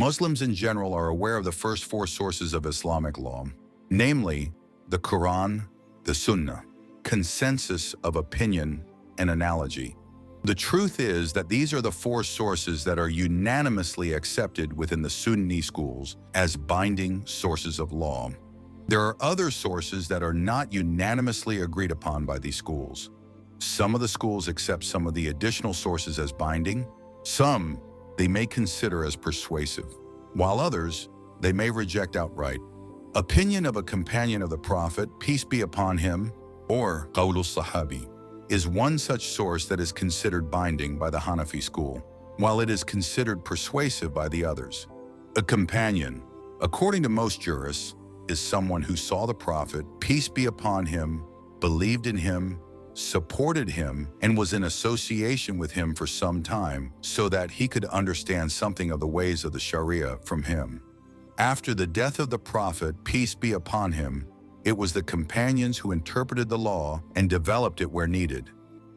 Muslims in general are aware of the first four sources of Islamic law, namely the Quran, the Sunnah, consensus of opinion, and analogy. The truth is that these are the four sources that are unanimously accepted within the Sunni schools as binding sources of law. There are other sources that are not unanimously agreed upon by these schools. Some of the schools accept some of the additional sources as binding. Some they may consider as persuasive, while others they may reject outright. Opinion of a companion of the Prophet, peace be upon him, or Qaul as-Sahabi, is one such source that is considered binding by the Hanafi school, while it is considered persuasive by the others. A companion, according to most jurists, is someone who saw the Prophet, peace be upon him, believed in him, supported him, and was in association with him for some time so that he could understand something of the ways of the Sharia from him. After the death of the Prophet, peace be upon him, it was the companions who interpreted the law and developed it where needed.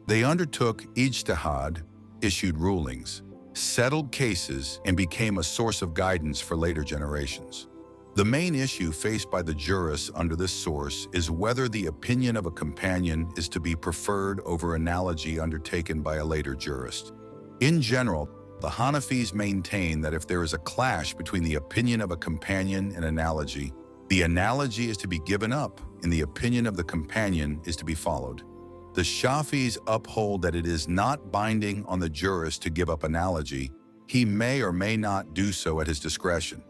They undertook ijtihad, issued rulings, settled cases, and became a source of guidance for later generations. The main issue faced by the jurists under this source is whether the opinion of a companion is to be preferred over analogy undertaken by a later jurist. In general, the Hanafis maintain that if there is a clash between the opinion of a companion and analogy, the analogy is to be given up and the opinion of the companion is to be followed. The Shafi'is uphold that it is not binding on the jurist to give up analogy. He may or may not do so at his discretion.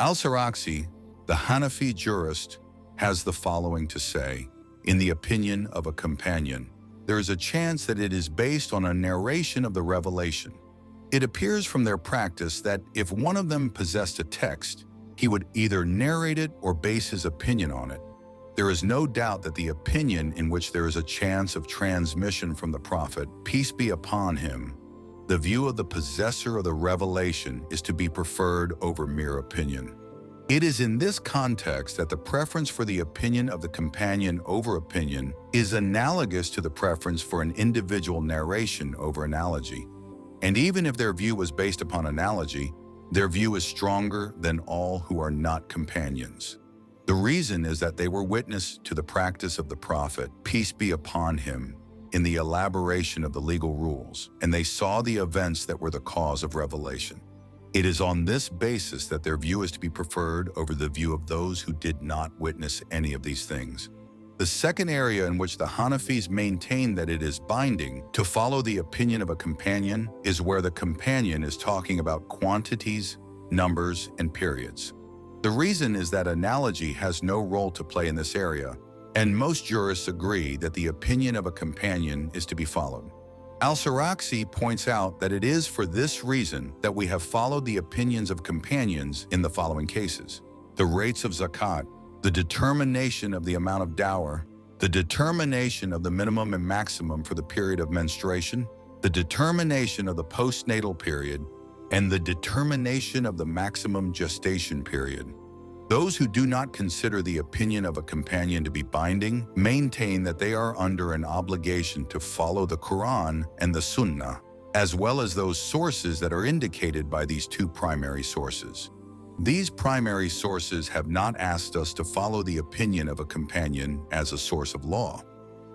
Al-Sarakhsi, the Hanafi jurist, has the following to say: in the opinion of a companion, there is a chance that it is based on a narration of the revelation. It appears from their practice that if one of them possessed a text, he would either narrate it or base his opinion on it. There is no doubt that the opinion in which there is a chance of transmission from the Prophet, peace be upon him, the view of the possessor of the revelation, is to be preferred over mere opinion. It is in this context that the preference for the opinion of the companion over opinion is analogous to the preference for an individual narration over analogy. And even if their view was based upon analogy, their view is stronger than all who are not companions. The reason is that they were witness to the practice of the Prophet, peace be upon him, in the elaboration of the legal rules, and they saw the events that were the cause of revelation. It is on this basis that their view is to be preferred over the view of those who did not witness any of these things. The second area in which the Hanafis maintain that it is binding to follow the opinion of a companion is where the companion is talking about quantities, numbers, and periods. The reason is that analogy has no role to play in this area, and most jurists agree that the opinion of a companion is to be followed. Al-Sarakhsi points out that it is for this reason that we have followed the opinions of companions in the following cases: the rates of zakat, the determination of the amount of dower, the determination of the minimum and maximum for the period of menstruation, the determination of the post-natal period, and the determination of the maximum gestation period. Those who do not consider the opinion of a companion to be binding maintain that they are under an obligation to follow the Quran and the Sunnah, as well as those sources that are indicated by these two primary sources. These primary sources have not asked us to follow the opinion of a companion as a source of law.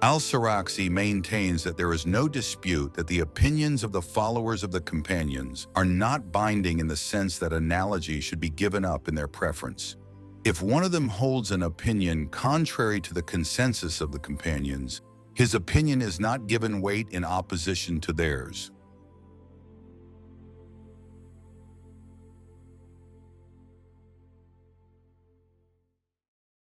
Al-Sarakhsi maintains that there is no dispute that the opinions of the followers of the companions are not binding in the sense that analogy should be given up in their preference. If one of them holds an opinion contrary to the consensus of the companions, his opinion is not given weight in opposition to theirs.